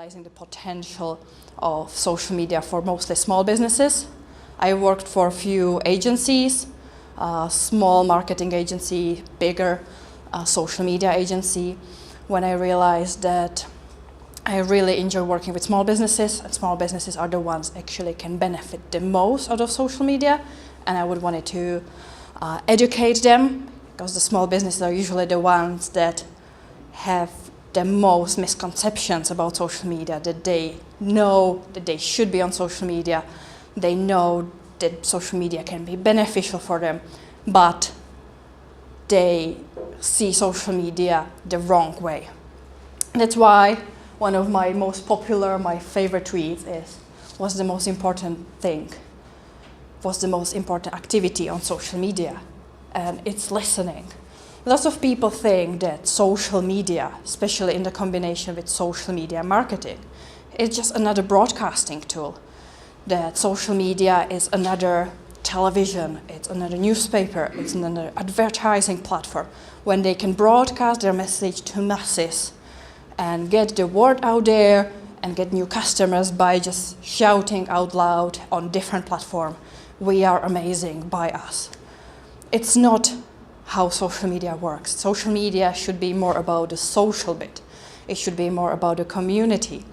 realizing the potential of social media for mostly small businesses. I worked for a few agencies, small marketing agency, bigger social media agency, when I realized that I really enjoy working with small businesses, and small businesses are the ones actually can benefit the most out of social media, and I would wanted to educate them, because the small businesses are usually the ones that have the most misconceptions about social media, that they know that they should be on social media, they know that social media can be beneficial for them, but they see social media the wrong way. That's why one of my most popular, my favorite tweets is, what's the most important thing? What's the most important activity on social media? And it's listening. Lots of people think that social media, especially in the combination with social media marketing, is just another broadcasting tool. That social media is another television, it's another newspaper, it's another advertising platform, when they can broadcast their message to masses and get the word out there and get new customers by just shouting out loud on different platforms, "We are amazing, buy us." It's not how social media works. Social media should be more about the social bit. It should be more about the community.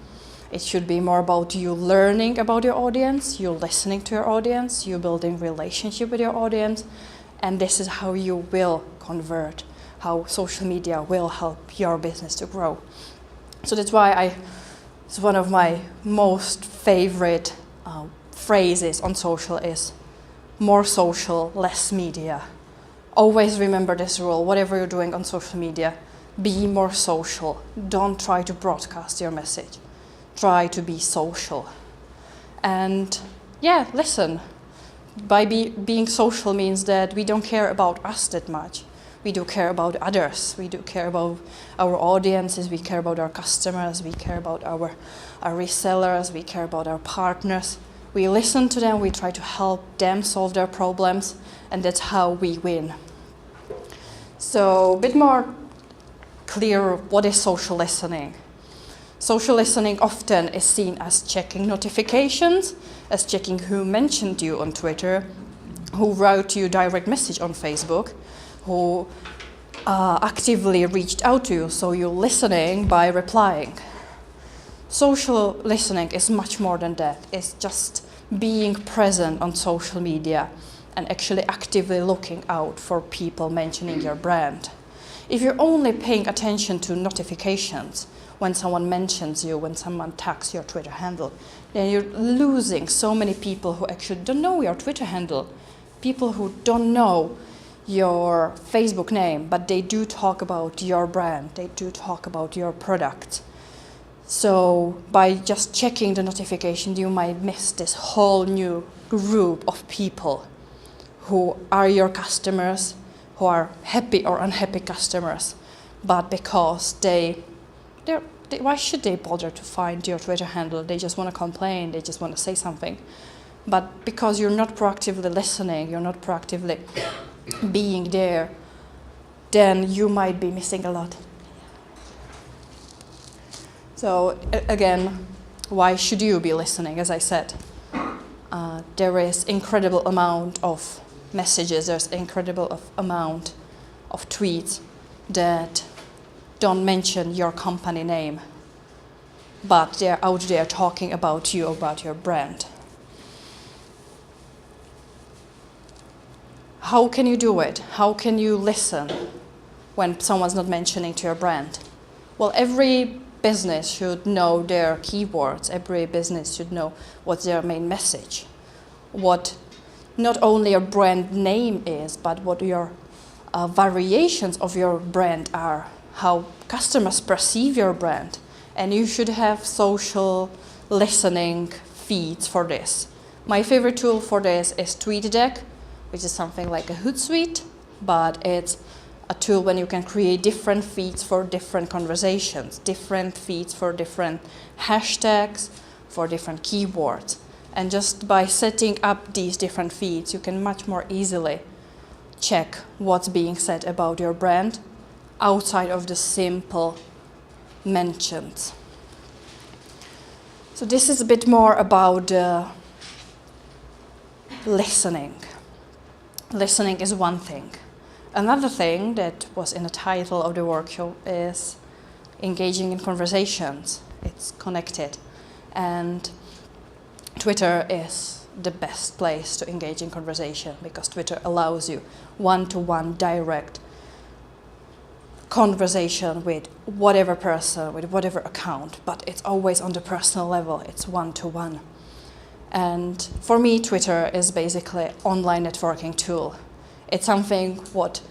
It should be more about you learning about your audience, you listening to your audience, you building relationship with your audience, and this is how you will convert, how social media will help your business to grow. So that's why it's one of my most favorite phrases on social is more social, less media. Always remember this rule, whatever you're doing on social media, be more social. Don't try to broadcast your message. Try to be social. And yeah, listen. By being social means that we don't care about us that much. We do care about others. We do care about our audiences. We care about our customers. We care about our resellers. We care about our partners. We listen to them. We try to help them solve their problems. And that's how we win. So a bit more clear, what is social listening? Social listening often is seen as checking notifications, as checking who mentioned you on Twitter, who wrote you direct message on Facebook, who actively reached out to you, so you're listening by replying. Social listening is much more than that. It's just being present on social media and actually actively looking out for people mentioning your brand. If you're only paying attention to notifications, when someone mentions you, when someone tags your Twitter handle, then you're losing so many people who actually don't know your Twitter handle, people who don't know your Facebook name, but they do talk about your brand, they do talk about your product. So by just checking the notification, you might miss this whole new group of people who are your customers, who are happy or unhappy customers, but because why should they bother to find your Twitter handle? They just want to complain, they just want to say something. But because you're not proactively listening, you're not proactively being there, then you might be missing a lot. So again, why should you be listening? As I said, there is incredible amount of messages, there's incredible amount of tweets that don't mention your company name, but they're out there talking about you, about your brand. How can you do it? How can you listen when someone's not mentioning to your brand? Well, every business should know their keywords. Every business should know what's their main message, what not only your brand name is, but what your variations of your brand are, how customers perceive your brand. And you should have social listening feeds for this. My favorite tool for this is TweetDeck, which is something like a Hootsuite, but it's a tool when you can create different feeds for different conversations, different feeds for different hashtags, for different keywords. And just by setting up these different feeds, you can much more easily check what's being said about your brand outside of the simple mentions. So this is a bit more about listening. Listening is one thing. Another thing that was in the title of the workshop is engaging in conversations. It's connected. And Twitter is the best place to engage in conversation because Twitter allows you one-to-one direct conversation with whatever person, with whatever account, but it's always on the personal level, it's one-to-one. And for me, Twitter is basically an online networking tool. It's something what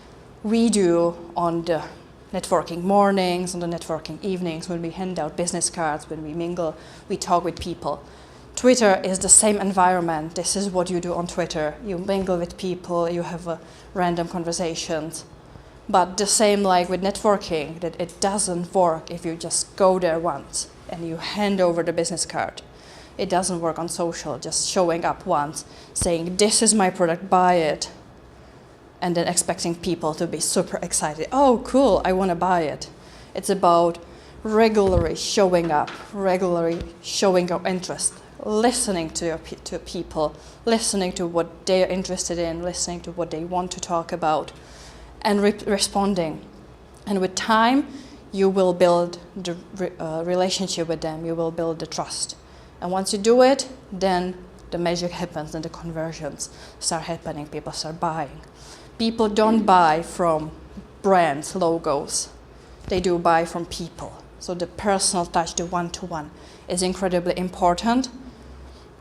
we do on the networking mornings, on the networking evenings, when we hand out business cards, when we mingle, we talk with people. Twitter is the same environment. This is what you do on Twitter. You mingle with people, you have random conversations. But the same like with networking, that it doesn't work if you just go there once and you hand over the business card. It doesn't work on social, just showing up once, saying, this is my product, buy it, and then expecting people to be super excited. Oh, cool, I want to buy it. It's about regularly showing up, regularly showing your interest, listening to people, listening to what they're interested in, listening to what they want to talk about, and responding. And with time, you will build the relationship with them, you will build the trust. And once you do it, then the magic happens and the conversions start happening, people start buying. People don't buy from brands, logos, they do buy from people. So the personal touch, the one-to-one, is incredibly important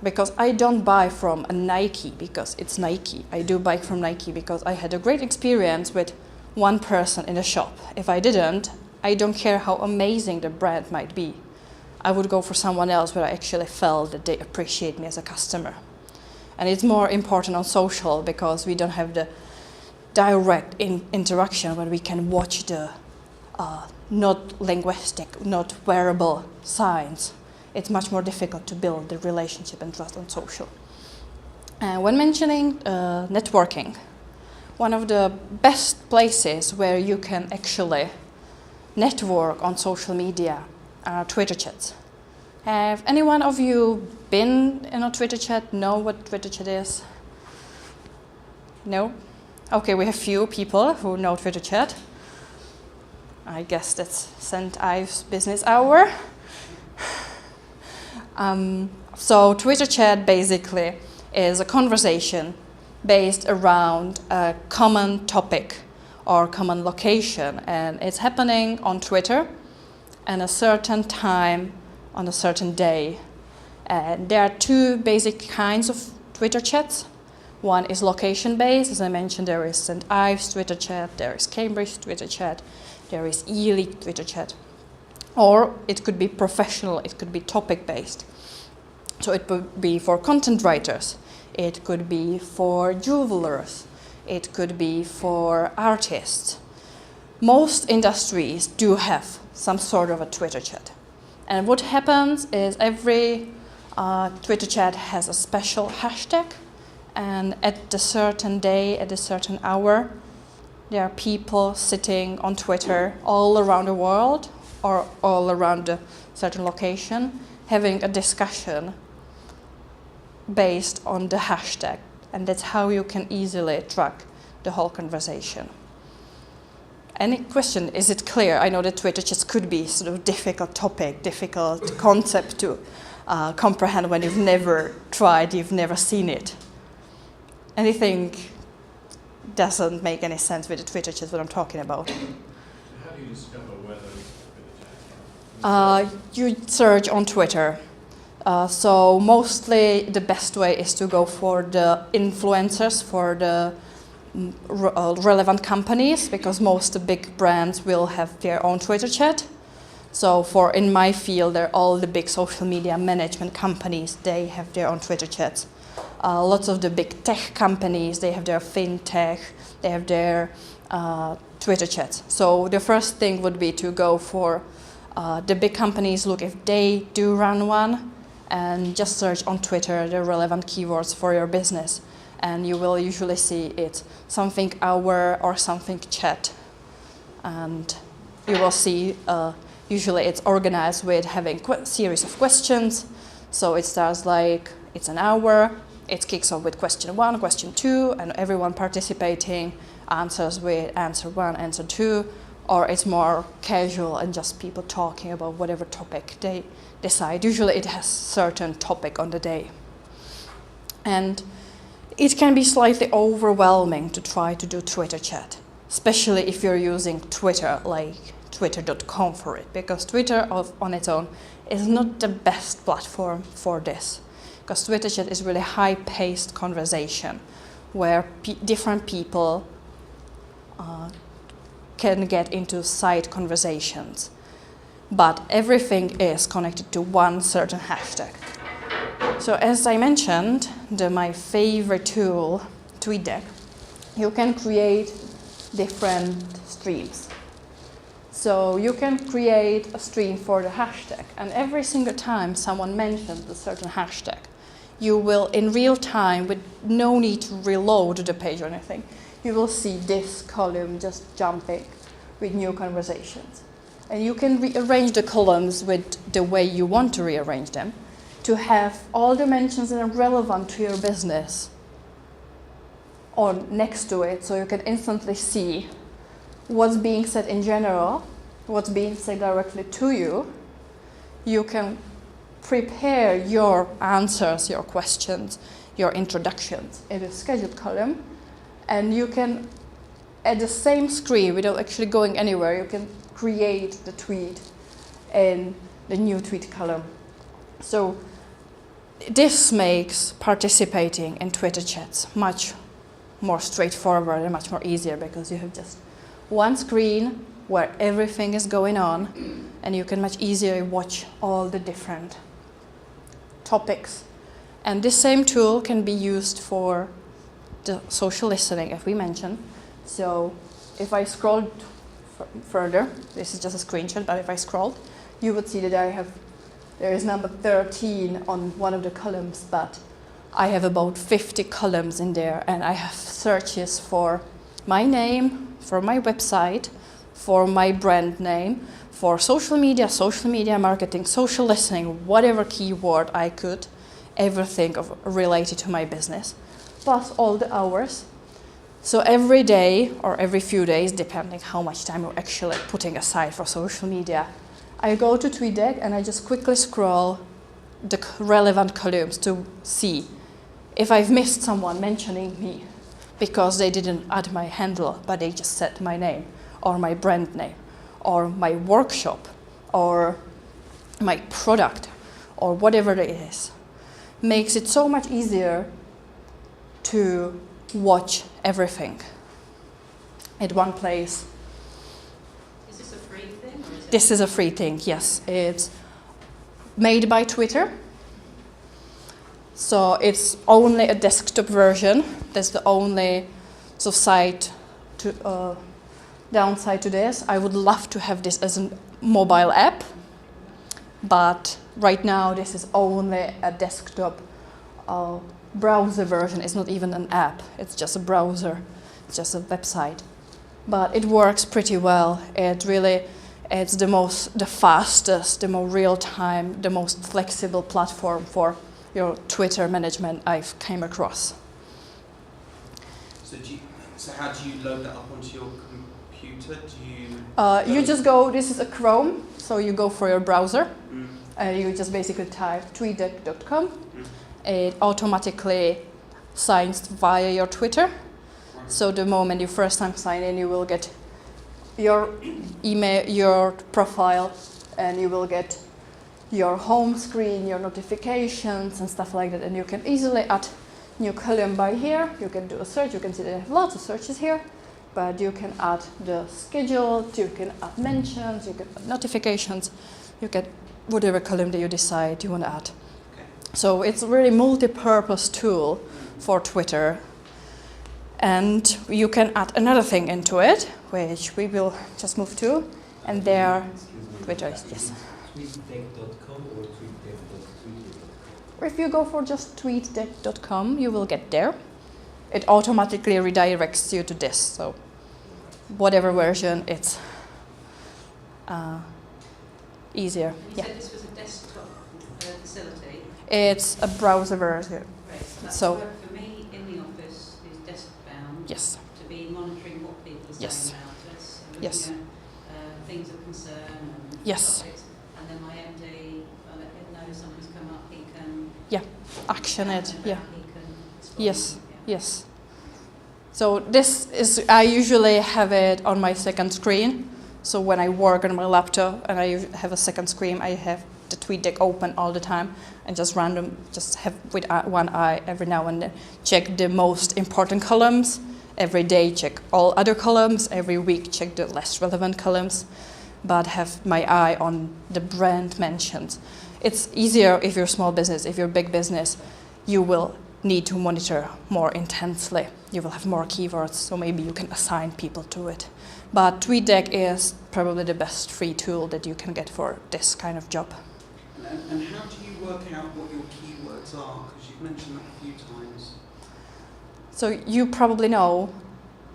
because I don't buy from a Nike because it's Nike. I do buy from Nike because I had a great experience with one person in a shop. If I didn't, I don't care how amazing the brand might be. I would go for someone else where I actually felt that they appreciate me as a customer. And it's more important on social because we don't have the direct interaction when we can watch the not linguistic, not wearable signs. It's much more difficult to build the relationship and trust on social. When mentioning networking, one of the best places where you can actually network on social media are Twitter chats. Have any one of you been in a Twitter chat? Know what Twitter chat is? No? Okay, we have few people who know Twitter chat. I guess that's St. Ives business hour. So Twitter chat basically is a conversation based around a common topic or common location, and it's happening on Twitter at a certain time on a certain day. And there are two basic kinds of Twitter chats. One is location-based. As I mentioned, there is St. Ives Twitter chat, there is Cambridge Twitter chat, there is Ely Twitter chat. Or it could be professional, it could be topic-based. So it would be for content writers, it could be for jewelers, it could be for artists. Most industries do have some sort of a Twitter chat. And what happens is every Twitter chat has a special hashtag, and at a certain day, at a certain hour, there are people sitting on Twitter all around the world or all around a certain location having a discussion based on the hashtag. And that's how you can easily track the whole conversation. Any question? Is it clear? I know that Twitter just could be sort of difficult topic, difficult concept to comprehend when you've never tried, you've never seen it. Anything doesn't make any sense with the Twitter chat, what I'm talking about. How do you discover where those Twitter chats are? You search on Twitter. So mostly the best way is to go for the influencers, for the relevant companies, because most of the big brands will have their own Twitter chat. So in my field, they're all the big social media management companies, they have their own Twitter chats. Lots of the big tech companies, they have their fintech, they have their Twitter chats. So the first thing would be to go for the big companies, look if they do run one, and just search on Twitter the relevant keywords for your business. And you will usually see it something hour or something chat. And you will see Usually it's organized with having series of questions. So it starts like it's an hour, it kicks off with question 1, question 2, and everyone participating answers with answer 1, answer 2, or it's more casual and just people talking about whatever topic they decide. Usually it has certain topic on the day. And it can be slightly overwhelming to try to do Twitter chat, especially if you're using Twitter, like twitter.com for it, because Twitter on its own is not the best platform for this. Because Twitter chat is really high-paced conversation where different people can get into side conversations. But everything is connected to one certain hashtag. So as I mentioned, my favorite tool, TweetDeck, you can create different streams. So you can create a stream for the hashtag, and every single time someone mentions a certain hashtag, you will, in real time, with no need to reload the page or anything, you will see this column just jumping with new conversations. And you can rearrange the columns with the way you want to rearrange them to have all the mentions that are relevant to your business on next to it, so you can instantly see what's being said in general, what's being said directly to you. You can prepare your answers, your questions, your introductions in a scheduled column, and you can, at the same screen, without actually going anywhere, you can create the tweet in the new tweet column. So this makes participating in Twitter chats much more straightforward and much more easier, because you have just one screen where everything is going on, and you can much easier watch all the different topics. And this same tool can be used for the social listening, as we mentioned. So if I scroll further, this is just a screenshot, but if I scrolled, you would see that there is number 13 on one of the columns, but I have about 50 columns in there, and I have searches for my name, for my website, for my brand name, for social media marketing, social listening, whatever keyword I could ever think of related to my business, plus all the hours. So every day or every few days, depending how much time you're actually putting aside for social media, I go to TweetDeck and I just quickly scroll the relevant columns to see if I've missed someone mentioning me because they didn't add my handle, but they just said my name or my brand name or my workshop or my product or whatever it is. Makes it so much easier to watch everything at one place. Is this a free thing? Or is it? This is a free thing, yes. It's made by Twitter. So it's only a desktop version. That's the only downside to this. I would love to have this as a mobile app, but right now this is only a desktop browser version. It's not even an app. It's just a browser. It's just a website. But it works pretty well. It's the fastest, the more real-time, the most flexible platform for your Twitter management I've came across. So how do you load that up onto your computer? You just go, this is a Chrome, so you go for your browser, Mm. and you just basically type tweetdeck.com. It automatically signs via your Twitter. So the moment you first time sign in, you will get your email, your profile, and you will get your home screen, your notifications and stuff like that. And you can easily add new column by here. You can do a search. You can see that I have lots of searches here, but you can add the scheduled, you can add mentions, you can add notifications, you get whatever column that you decide you want to add. Okay. So it's a really multi-purpose tool for Twitter. And you can add another thing into it, which we will just move to, and there, Twitter is, yes. TweetDeck.com or TweetDeck.tweetdeck.com? If you go for just tweetdeck.com, you will get there. It automatically redirects you to this, so whatever version it's easier. And you Yeah, said this was a desktop facility. it's a browser version. Great. So that's So- work for me in the office who's desk bound Yes, to be monitoring what people are saying Yes. about us, and Yes. looking at things of concern and Yes. topics. And then my MD, I let him know something's come up, he can action it. and Yeah. he can respond. Yes. Yeah. Yes. So this is, I usually have it on my second screen. So when I work on my laptop and I have a second screen, I have the TweetDeck open all the time and just have with one eye every now and then check the most important columns. Every day check all other columns. Every week check the less relevant columns, but have my eye on the brand mentions. It's easier if you're a small business. If you're a big business, you will need to monitor more intensely. You will have more keywords, so maybe you can assign people to it. But TweetDeck is probably the best free tool that you can get for this kind of job. And how do you work out what your keywords are? Because you've mentioned that a few times. So you probably know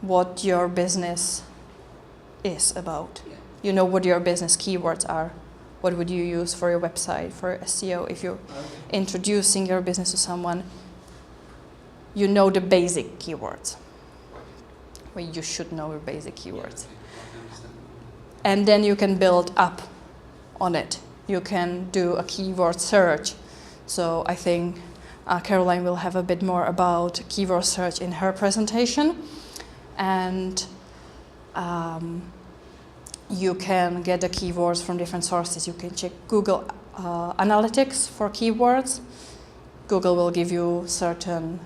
what your business is about. Yeah. You know what your business keywords are. What would you use for your website, for SEO, if you're Okay. introducing your business to someone? You know the basic keywords. Well, you should know your basic keywords. Yeah, I understand. And then you can build up on it. You can do a keyword search. So I think Caroline will have a bit more about keyword search in her presentation. And you can get the keywords from different sources. You can check Google Analytics for keywords. Google will give you certain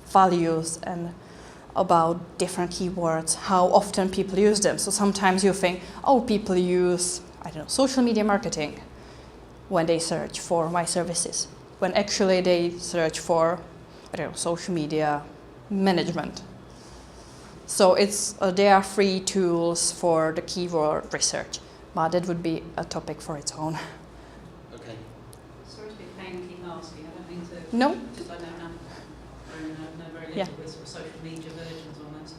values and about different keywords, how often people use them. So sometimes you think, oh, people use, I don't know, social media marketing when they search for my services, when actually they search for, I don't know, social media management. So there are free tools for the keyword research, but that would be a topic for its own. Okay. Sorry to be a pain and keep asking, I don't mean to. No. Just I know very little Yeah. with sort of social media versions almost.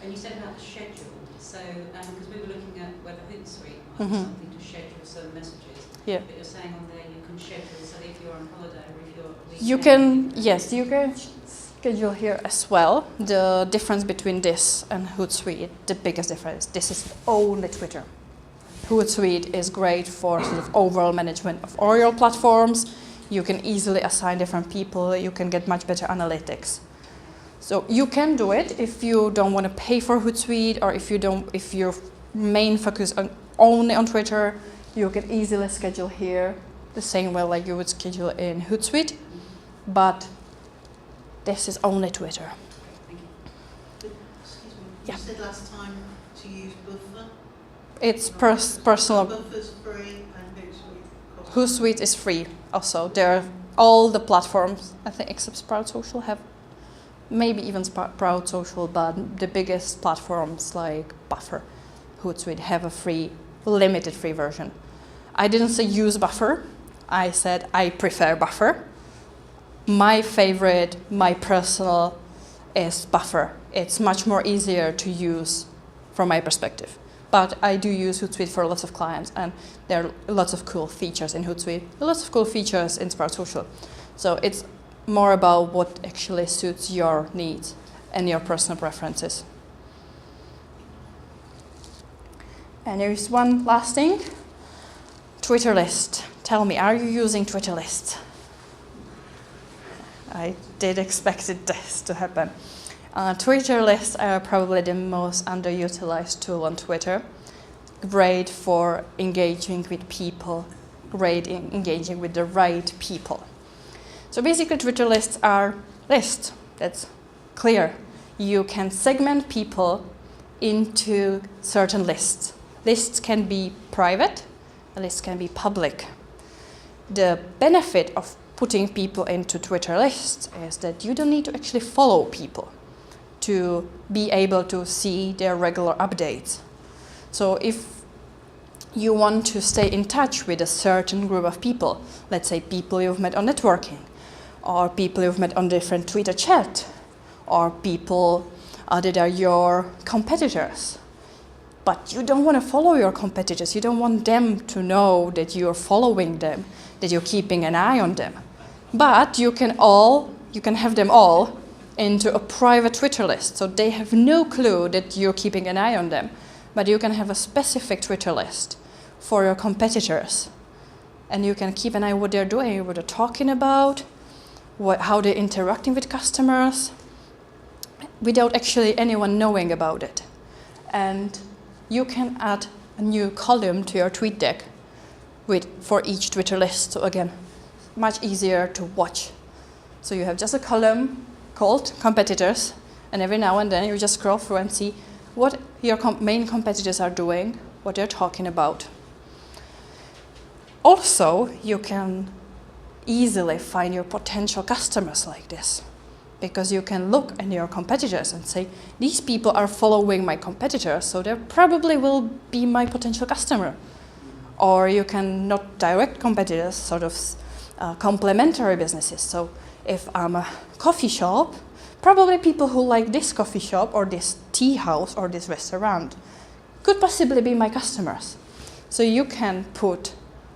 And you said about the schedule, so, because we were looking at whether Hootsuite might have something to schedule certain messages. Yeah. But you're saying on there you can schedule, so if you're on holiday or if you're at You weekend, can, yes, you can schedule here as well. The difference between this and Hootsuite, the biggest difference, this is only Twitter. Hootsuite is great for sort of overall management of all your platforms. You can easily assign different people. You can get much better analytics. So you can do it if you don't want to pay for Hootsuite, or if your main focus only on Twitter, you can easily schedule here the same way like you would schedule in Hootsuite. But this is only Twitter. Thank you. Excuse me, Yeah. you said last time to use Buffer. It's personal. Buffer's free and Hootsuite costs. Hootsuite is free. Also, all the platforms, I think, except Sprout Social have, maybe even Sprout Social, but the biggest platforms like Buffer, Hootsuite have a free, limited free version. I didn't say use Buffer. I said I prefer Buffer. My favorite, my personal, is Buffer. It's much more easier to use from my perspective. But I do use Hootsuite for lots of clients, and there are lots of cool features in Hootsuite, lots of cool features in Sprout Social. So it's more about what actually suits your needs and your personal preferences. And there is one last thing. Twitter list. Tell me, are you using Twitter list? I did expect this to happen. Twitter lists are probably the most underutilized tool on Twitter. Great for engaging with people, great in engaging with the right people. So basically Twitter lists are lists. That's clear. You can segment people into certain lists. Lists can be private, lists can be public. The benefit of putting people into Twitter lists is that you don't need to actually follow people to be able to see their regular updates. So if you want to stay in touch with a certain group of people, let's say people you've met on networking, or people you've met on different Twitter chat, or people that are your competitors, but you don't want to follow your competitors. You don't want them to know that you're following them, that you're keeping an eye on them. But you can have them all into a private Twitter list, so they have no clue that you're keeping an eye on them. But you can have a specific Twitter list for your competitors, and you can keep an eye on what they're doing, what they're talking about, how they're interacting with customers, without actually anyone knowing about it. And you can add a new column to your tweet deck for each Twitter list. So again, much easier to watch. So you have just a column called competitors, and every now and then you just scroll through and see what your main competitors are doing, what they're talking about. Also, you can easily find your potential customers like this, because you can look at your competitors and say, these people are following my competitors, so they probably will be my potential customer. Or you can not direct competitors, sort of complementary businesses. So if I'm a coffee shop, probably people who like this coffee shop or this tea house or this restaurant could possibly be my customers. So you can put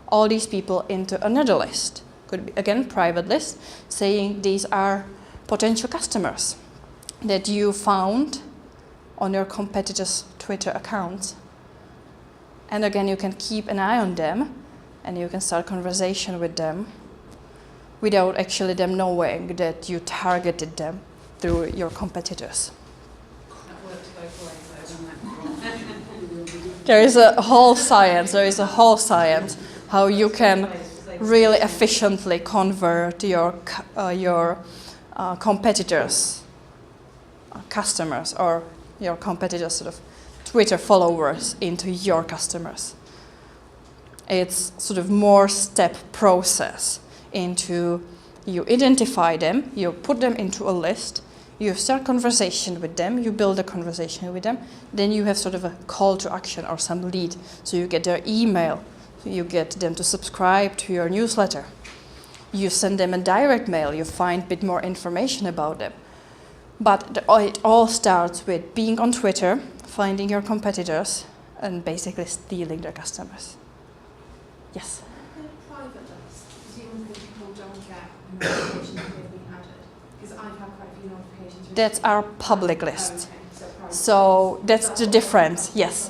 all these people into another list. Could be, again, private list, saying these are potential customers that you found on your competitors' Twitter accounts. And again, you can keep an eye on them, and you can start conversation with them without actually them knowing that you targeted them through your competitors. That works both ways, though, doesn't it? There is a whole science how you can really efficiently convert your competitors' customers, or your competitors' sort of Twitter followers into your customers. It's sort of more step process into you identify them, you put them into a list, you start conversation with them, you build a conversation with them, then you have sort of a call to action or some lead. So you get their email, you get them to subscribe to your newsletter. You send them a direct mail, you find a bit more information about them. But it all starts with being on Twitter, finding your competitors, and basically stealing their customers. Yes? The private list, presumably people don't get notifications that they've been added, because I've had quite a few notifications. That's our public list. Okay, so private. So that's the difference, yes.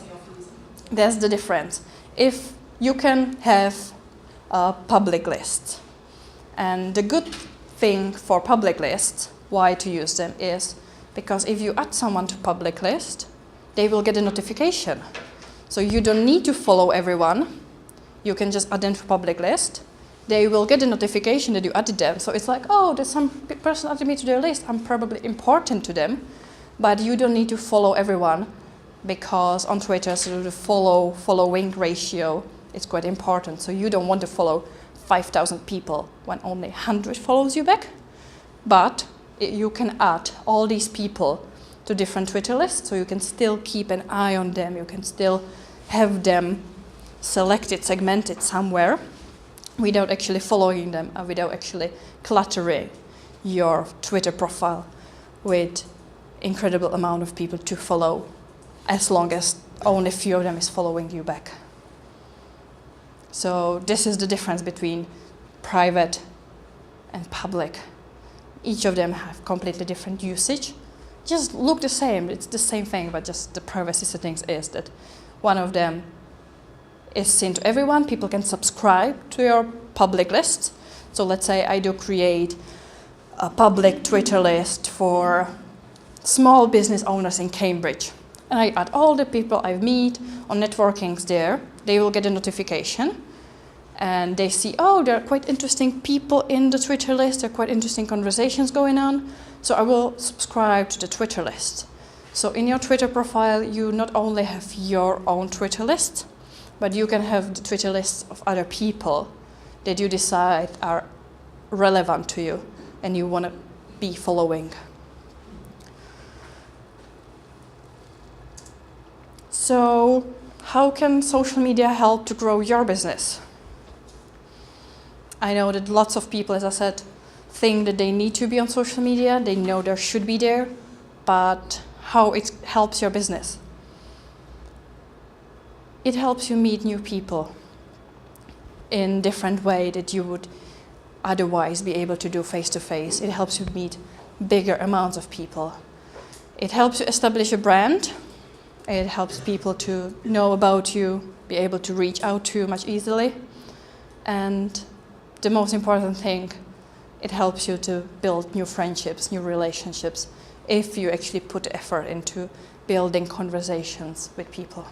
That's the difference. If you can have a public list, and the good thing for public lists, why to use them, is because if you add someone to public list, they will get a notification. So you don't need to follow everyone. You can just add them to public list. They will get a notification that you added them. So it's like, oh, there's some person added me to their list. I'm probably important to them. But you don't need to follow everyone, because on Twitter, so the following ratio is quite important. So you don't want to follow 5,000 people when only 100 follows you back. But you can add all these people to different Twitter lists, so you can still keep an eye on them. You can still have them selected, segmented somewhere without actually following them and without actually cluttering your Twitter profile with incredible amount of people to follow, as long as only a few of them is following you back. So this is the difference between private and public. Each of them have completely different usage. Just look the same, it's the same thing, but just the privacy settings is that one of them is seen to everyone. People can subscribe to your public list. So let's say I do create a public Twitter list for small business owners in Cambridge. And I add all the people I meet on networkings there. They will get a notification. And they see, oh, there are quite interesting people in the Twitter list. There are quite interesting conversations going on. So I will subscribe to the Twitter list. So in your Twitter profile, you not only have your own Twitter list, but you can have the Twitter lists of other people that you decide are relevant to you and you want to be following. So how can social media help to grow your business? I know that lots of people, as I said, think that they need to be on social media. They know they should be there, but how it helps your business? it helps you meet new people in different way that you would otherwise be able to do face-to-face. It helps you meet bigger amounts of people. It helps you establish a brand. It helps people to know about you, be able to reach out to you much easily. And the most important thing, it helps you to build new friendships, new relationships, if you actually put effort into building conversations with people.